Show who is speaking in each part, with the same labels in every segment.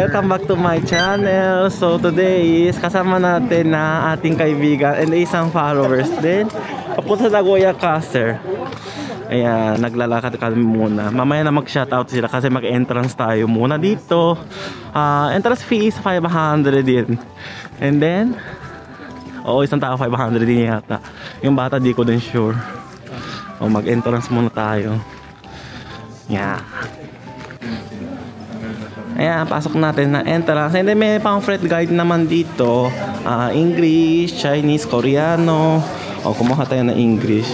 Speaker 1: Welcome back to my channel. So today is kasama natin na ating kaibigan and isang followers din. Papunta sa Nagoya Castle. Ayan, naglalakad kami muna. Mamaya na mag-shoutout sila kasi mag-entrance tayo muna dito. Entrance fee is 500 din. And then, isang tao 500 din yata. Yung bata di ko din sure. Mag-entrance muna tayo. Yeah. Ayan, pasok natin na entrance. And then may pamphlet guide naman dito. English, Chinese, Koreano. Kumuha tayo ng English.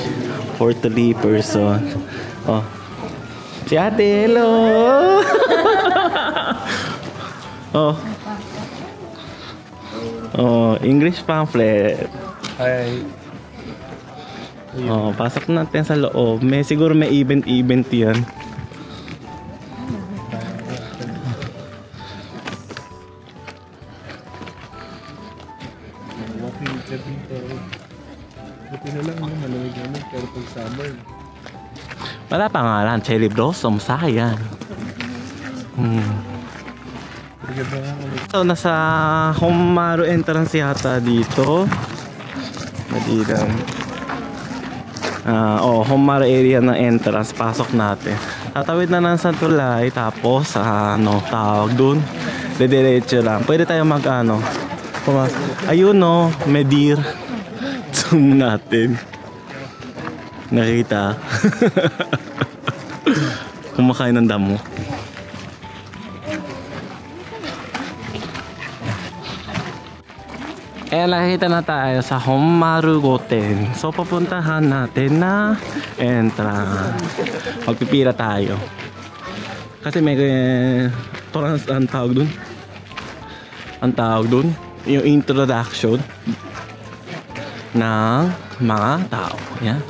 Speaker 1: For 3 person. Si ate, hello! English pamphlet.
Speaker 2: Hi.
Speaker 1: Pasok natin sa loob. Siguro may event yan.
Speaker 2: Buti na lang yung malamig naman pero pag summer.
Speaker 1: Wala pa nga lang, cherry blossom, sayang. So nasa Honmaru entrance yata dito. Madilang. Honmaru area ng entrance, pasok natin. Tatawid na lang sa tulay, tapos tawag dun. Dediretso lang. Pwede tayo ayun Medir. Zoom natin. Nakita. Kumakain ng damo. Nakita na tayo sa Honmaru Goten. So papuntahan natin na entrance. Magpipira tayo. Kasi may ang tawag dun yung introduction ng mga tao. Yan.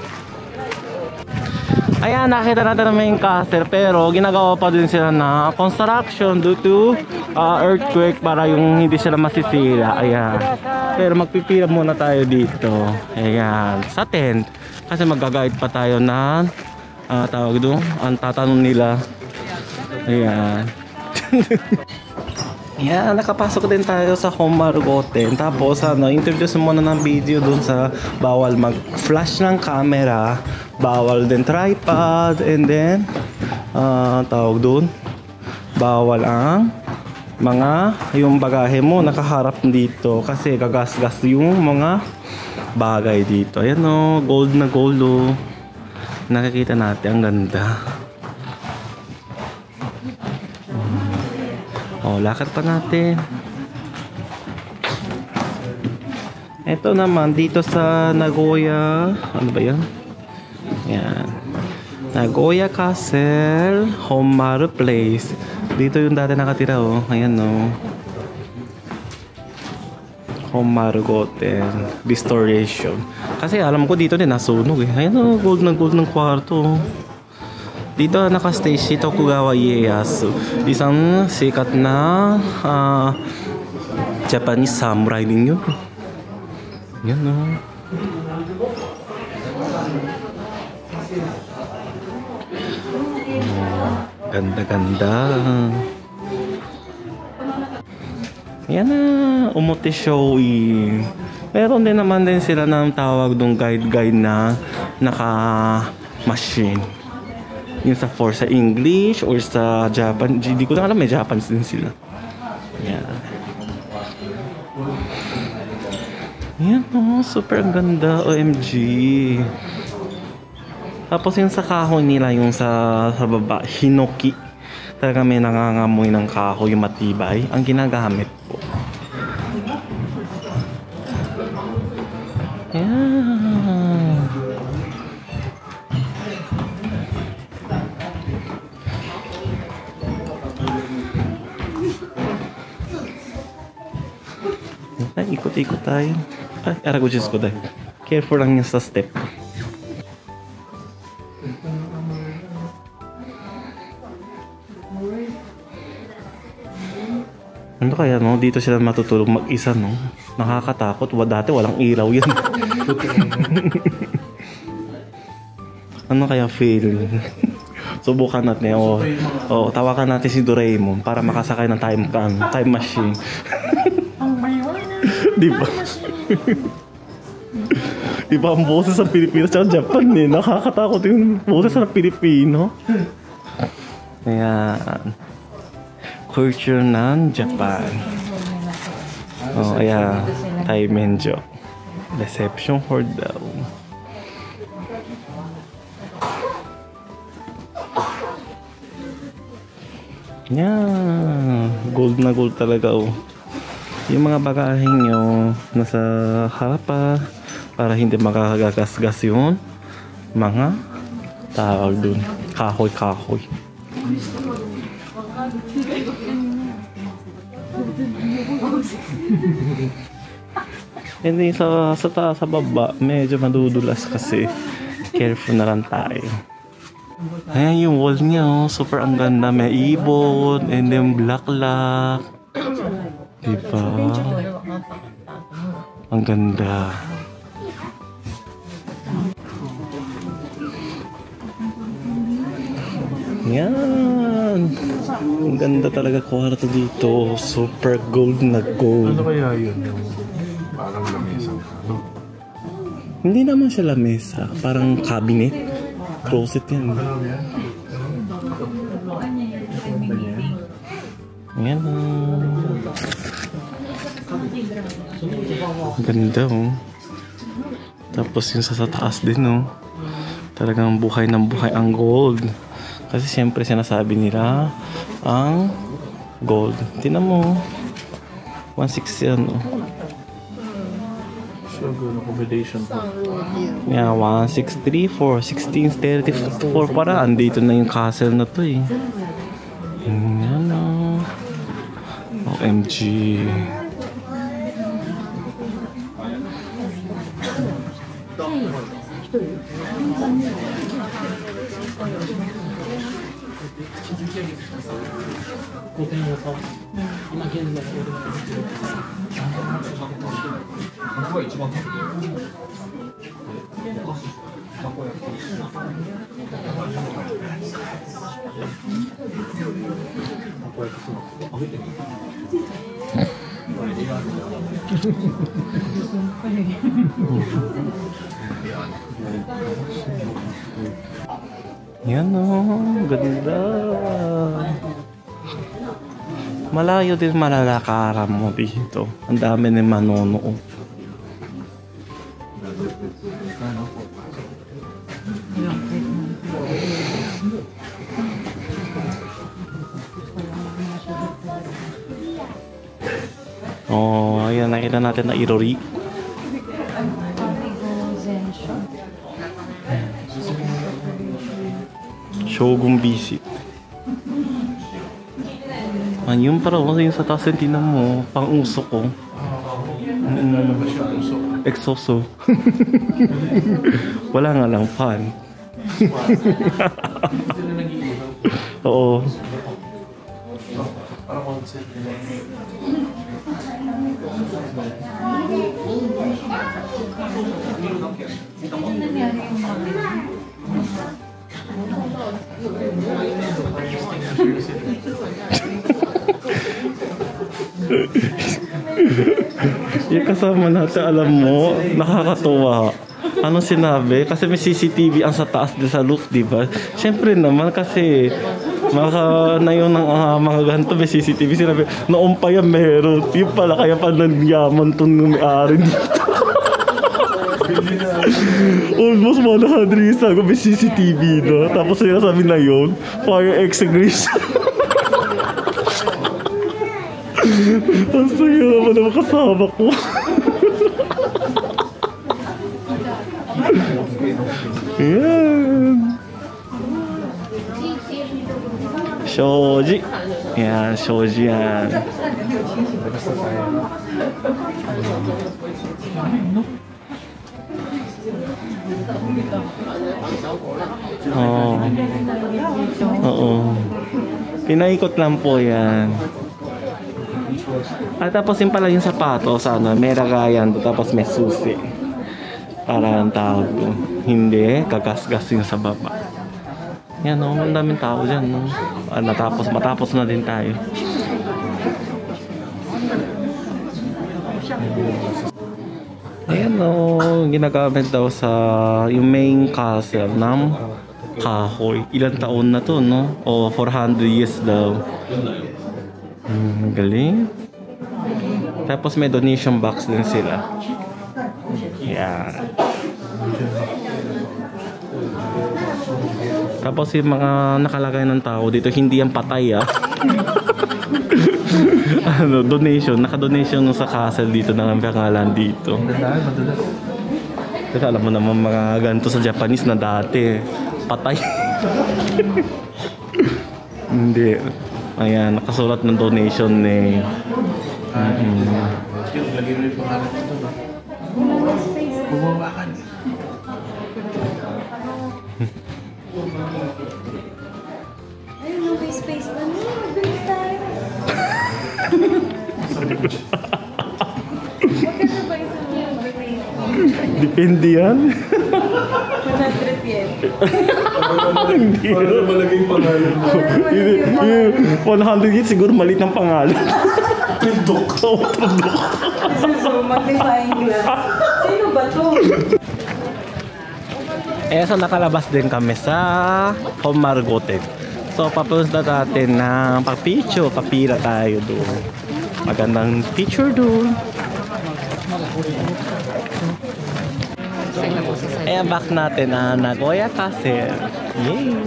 Speaker 1: Ayan, nakita natin na main castle pero ginagawa pa din sila na construction due to earthquake para yung hindi sila masisira. Ayan. Pero magpipira muna tayo dito. Ayan. Sa tent. Kasi mag-guide pa tayo ng tawag doon. Ang tatanong nila. Ayan. Yan, nakapasok din tayo sa Honmaru Goten. Tapos introduce muna ng video dun sa bawal mag-flash ng camera, bawal din tripod, and then tawag dun, bawal ang yung bagahe mo nakaharap dito kasi gagasgas yung mga bagay dito. Ayan gold na gold nakikita natin, ang ganda. Lakad pa natin. Ito naman dito sa Nagoya, ano ba yan? Yan, Nagoya Castle, Honmaru Place. Dito yung dati nakatira ayan Honmaru Goten Restoration. Kasi alam ko dito din nasunog Ayan gold na gold ng kwarto. Dito nakastay si Tokugawa Ieyasu, isang sikat na Japanese samurai din yun. Yan ganda-ganda. Yan Umote Shoei. Meron din naman din sila ng tawag dong guide na naka-machine. Yung sa sa English or sa Japan. Hindi ko na alam, may Japanese din sila. Yan. Yan super ganda. OMG. Tapos yung sa kahoy nila, yung sa baba, hinoki. Talaga may nangangamoy ng kahoy, yung matibay. Ang ginagamit po. Yan. Ikot-ikot tayo. Arago Diyos ko dahil. Careful lang yung sa step. Ano kaya dito sila matutulog mag-isa Nakakatakot. Dati walang ilaw yan. Ano kaya feeling? Subukan natin. Tawagan natin si Doraemon para makasakay ng time machine. Di ba? Iba ang boses sa Pilipinas at Japan eh. Nakakatakot yung boses sa Pilipino. Ayan. Culture ng Japan. Ayan. Taimenjo. Deception for daw. Yan. Gold na gold talaga yung mga bagaheng nyo nasa harap para hindi makakagasgas yung mga tawag dun. Kahoy. Hindi sa taas, sa baba medyo madudulas kasi careful na lang tayo. Ayan yung wall niya super ang ganda, may ibon and then black. Diba? Ang ganda. Yan. Ang ganda talaga kwarto dito. Super gold na gold.
Speaker 2: Ano kaya yun? Yung parang lamesa. No?
Speaker 1: Hindi naman siya lamesa. Parang cabinet. Closet yan. Ayan. Ganda Tapos yung sa taas din talagang buhay ng buhay ang gold. Kasi siyempre sinasabi nila ang gold. Tingnan mo 160 yan
Speaker 2: So good accommodation po.
Speaker 1: Yeah, 1634 1634 para andito na yung castle na to eh. Yan OMG. Yan ganda. Malayo din malalakaran mo dito. Ang dami ng manonood. Ayan, nakita natin na Irori. Shogun visit. Yun para yung sa taas yung tinan mo, pang uso ko. Exoso. Wala nga lang fan. Oo. Yung kasama natin, alam mo, nakakatuwa. Ano sinabi? Kasi may CCTV ang sa taas din sa roof, di ba? Siyempre naman kasi na yun ng mga ganito may CCTV. Sinabi, noon pa yan meron. Yung pala, kaya pa nanyaman itong may-ari dito. Almost 100 sa may CCTV na. Tapos sinasabi na yun, fire extinguisher. Ang saya naman naman kasama ko. Yan. Shoji. Yan, Shoji yan. Oo. Pinaikot lang po yan. At tapos yung pala yung sapatos, may lagayan doon, tapos may susi. Para ang tawag doon. Hindi, kagasgas yung sa baba. Yan o, ang daming tao dyan. No? Matapos na din tayo. Ayan o, ginagamit daw sa yung main castle ng kahoy. Ilang taon na to, no? O 400 years daw. Galing. Tapos may donation box din sila. Yan. Tapos yung mga nakalagay ng tao dito, hindi yan patay donation, naka-donation sa castle dito ng pangalan dito. Kasi alam mo naman mga ganito sa Japanese na dati, patay. Hindi. Ayan, nakasulat ng donation eh.
Speaker 2: Lagi mo yung pangalan ito ba? Bumawakan.
Speaker 3: Ayun, may space pa niya. Bilis tayo. Magkano ba isang birthday?
Speaker 1: Depende yan.
Speaker 3: 100 yen.
Speaker 2: Para na malagay yung pangalan mo.
Speaker 1: 100 years siguro malit ng pangalan. Tundok. Tundok.
Speaker 3: So, magnifying glass. Sino ba to?
Speaker 1: So nakalabas din kami sa Homargoten. So papunta natin na pag-picture, papira tayo doon. Magandang picture doon. Ayan, back natin na Nagoya Castle. Yay!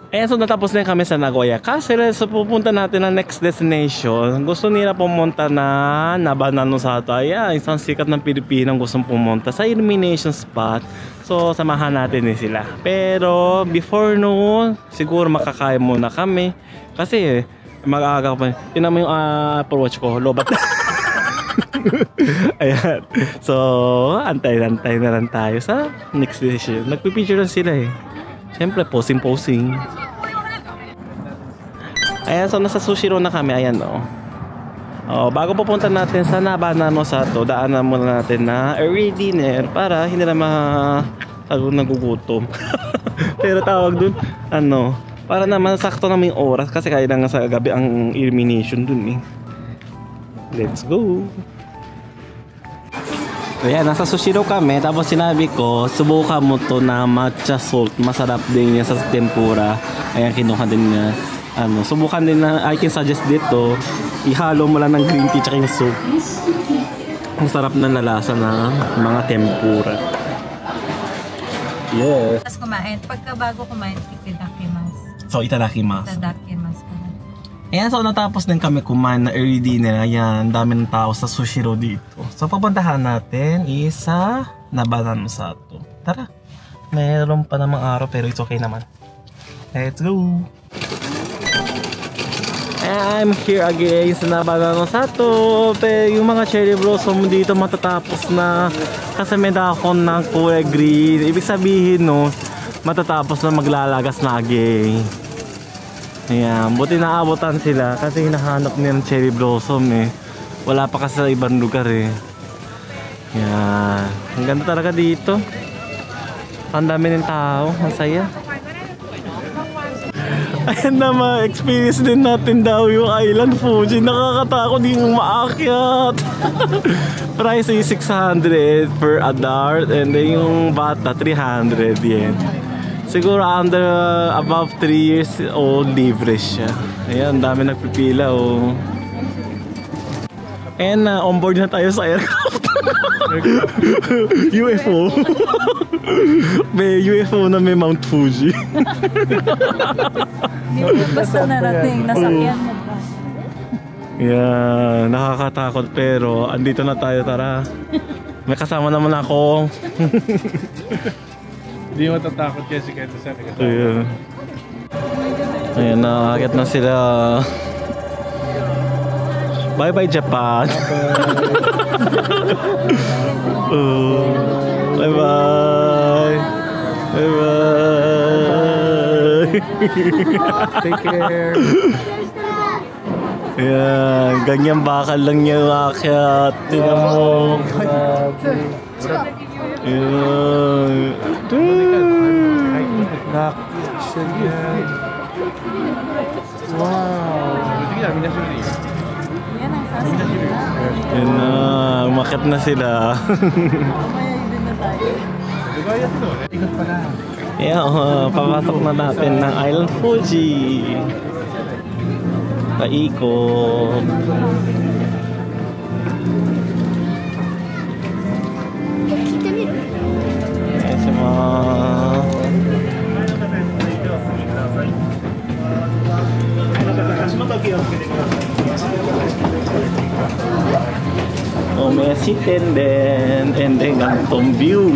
Speaker 1: Ayan, so natapos na kami sa Nagoya Castle. So pupunta natin ang next destination. Gusto nila pumunta na Nabanano-sato. Ayan, isang sikat ng Pilipinang gustong pumunta sa illumination spot. So samahan natin din sila. Pero before noon, siguro makakain muna kami. Kasi mag-aaga pa. Tinan mo yung Apple Watch ko, lobat. Ayan. So antay-antay na lang tayo sa next destination. Nagpipicture lang sila eh. Siyempre, posing-posing. Ayan, so nasa Sushiro na kami. Ayan, no. Bago pupunta natin sa Nabanano-sato, daanan muna natin na early dinner para hindi na nagugutom. Pero tawag dun, para naman sakto naman yung oras kasi kaya na nga sa gabi ang illumination dun eh. Let's go! Ayan, nasa Sushiro kami. Tapos sinabi ko, subukan mo to na matcha salt. Masarap din yan sa tempura. Ayan, kinuha din niya. Subukan din na, I can suggest dito. Ihalo mo lang ng green tea tsaka yung soup. Ang sarap na nalasa na mga tempura. Yes.
Speaker 3: Tapos kumain. Pagka bago kumain, itadakimasu.
Speaker 1: So, itadakimasu.
Speaker 3: Itadakimasu.
Speaker 1: Ayan, so natapos din kami kumain na early dinner. Ayan, dami ng tao sa Sushiro dito. So, papuntahan natin is sa Nabanano-sato. Tara, mayroon pa namang araw pero it's okay naman. Let's go! I'm here again sa Nabanano-sato. Pero yung mga cherry blossom dito matatapos na kasi may dahon ng kulay green. Ibig sabihin, no, matatapos na maglalagas na again. Ayan, buti naabutan sila kasi hinahanap nilang cherry blossom eh. Wala pa kasi sa ibang lugar eh. Ayan, ang ganda talaga dito. Ang dami ng tao, ang saya. Ayan na, ma-experience din natin daw yung Island Fuji. Nakakatakot yung maakyat. Price is 600 per adult and then yung bata 300 yen. Siguro above 3 years old, libre siya. Ayan, dami nagpipila oh. And on board na tayo sa aircraft. UFO. May UFO na may Mount Fuji.
Speaker 3: Basta narating, nasakyan mo pa.
Speaker 1: Yeah, nakakatakot pero andito na tayo, tara. May kasama naman ako.
Speaker 2: Hindi matatakot kasi kahit sa nagkasama.
Speaker 1: Ayan. Ayan, nakakakit na sila. Bye bye Japan. Bye bye. Bye bye.
Speaker 2: Take care.
Speaker 1: Ayan, ganyan bakal lang niya umakyat. Tingnan mo. Ayan.
Speaker 2: Action yan. Wow.
Speaker 1: Ayan na, umakyat na sila.
Speaker 2: Ikot pa lang.
Speaker 1: Ayan, papasok na natin ng Island Fuji. Paikot. Ayan si mga... Oh, may sitin din. And then, ganitong view.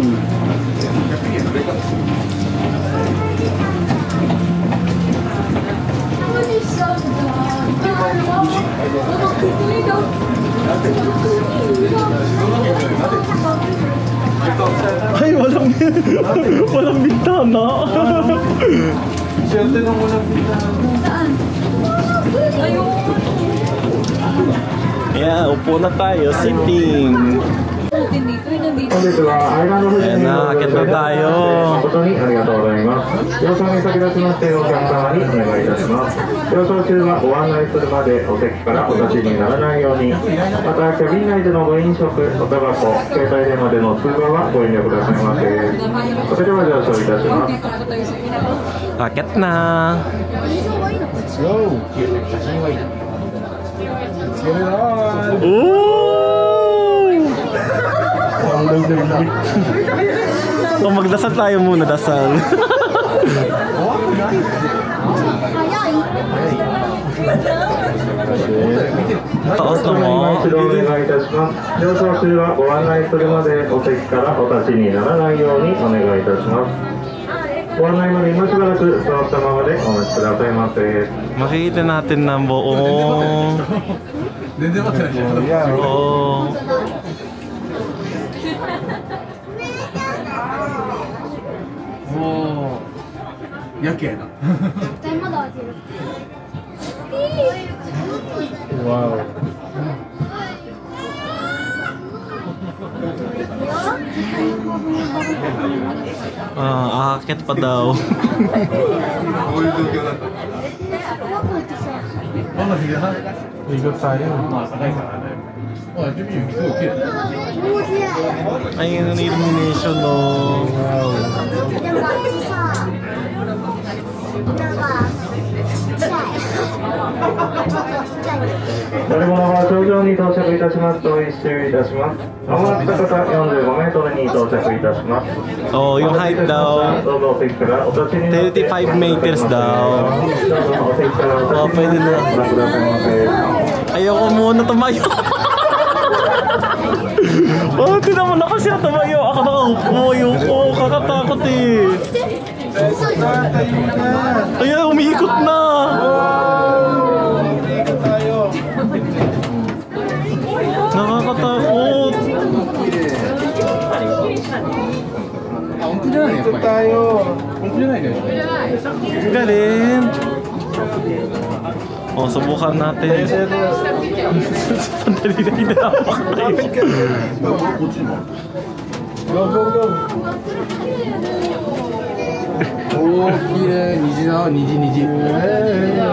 Speaker 1: Ay, walang bintana.
Speaker 2: Swerte nung walang bintana.
Speaker 1: Yeah, upo na tayo, sitting. Ayan na, akit na tayo.
Speaker 4: 誠にありがとうございます。要送に先立ちましてお客様にお願いいたします。要送中はご案内するまでお席からお立ちにならないように、またキャビン内でのご飲食、おタバコ、携帯電話での通話はご遠慮くださいませ。それでは上昇いたします。
Speaker 1: Akit na.
Speaker 2: Let's go. Let's get it on.
Speaker 1: Ooh! So, magdasal tayo muna, dasal. Taos na mo.
Speaker 4: 一度お願いいたします。上昇中はご案内するまでお席からお立ちにならないようにお願いいたします。ご案内まで今しばらく座ったままでお待ちくださいませ。
Speaker 1: Makikita natin ng buong... Oh.
Speaker 2: Oh. やけやな。Wow.
Speaker 1: Aakit pa daw.
Speaker 2: Ikot tayo. Oh, ito yung ikot.
Speaker 1: Ayun ang illumination, no.
Speaker 2: Wow.
Speaker 4: 乗り物が頂上に到着いたしますと一周いたします。間もなく高さ45メートルに到着いたします。
Speaker 1: Oh, yung height daw.
Speaker 4: どうぞお席からお立ちになって
Speaker 1: 35 meters daw.
Speaker 4: どうぞお席からお立ちになってご覧くださいませ。
Speaker 1: Ayoko muna tumayo. Oh, tinan mo na kasi na tumayo. Ako nakaupo yung kakatakot eh. Ayan, umiikot na. Nakakatakot.
Speaker 2: Ikot tayo.
Speaker 1: Galing. Oh, subukan natin. Sandali na hinapak tayo.
Speaker 2: Go, go, go. Oh, kire. Niji na, niji.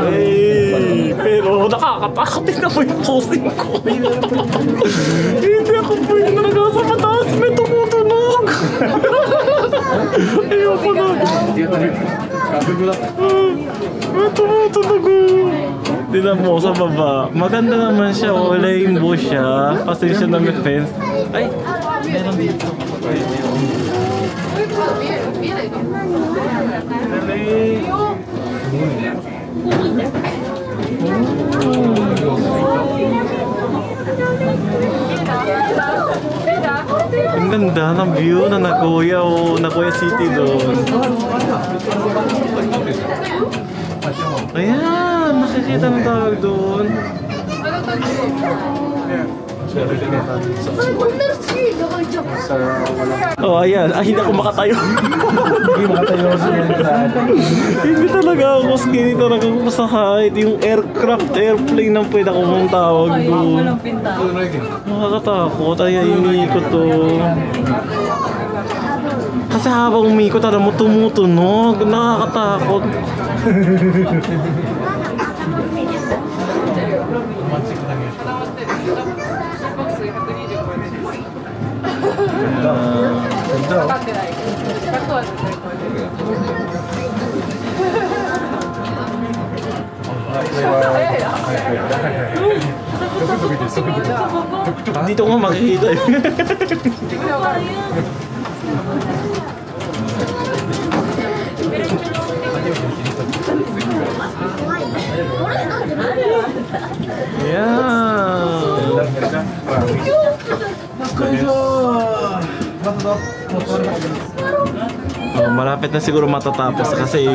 Speaker 1: Hey, pero nakakatakot din naman yung posing ko. Hindi ako pwede na nagasa mataas. May tumutunog. Ayoko na. May tumutunog. Tignan mo sa baba. Maganda naman siya. Rainbow siya. Pasensya na may fence. Ay, meron dito. Ang ganda ng view na Nagoya o Nagoya City doon. Ayan, nakikita ng tawag doon. Oh, ayan. Ay, hindi ako makatayo.
Speaker 5: Hindi makatayo siya.
Speaker 1: Hindi talaga ako skinny talaga ako sa height. Yung aircraft, airplane ang pwede akong tawag doon. Nakakatakot. Ay, iniikot to. Kasi habang umikot, alam mo, tumutunog. Nakakatakot. Dito ko makikita eh. Oh, malapit na siguro matatapos kasi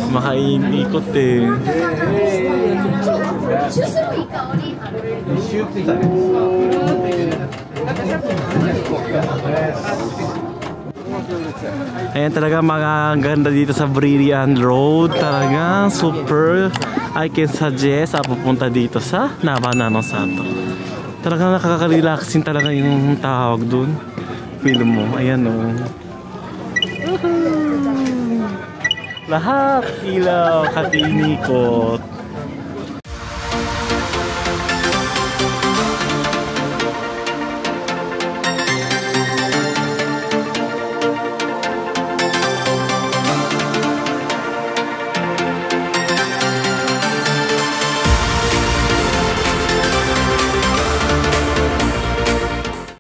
Speaker 1: makaiikot eh. Ayan talaga magaganda dito sa Brilliant Road. Talaga super. I can suggest pupunta dito sa Navana no Sato. Talaga nakaka-relaxing talaga yung tawag dun. Feel mo. Ayan o. Lahat ilaw, katinikot.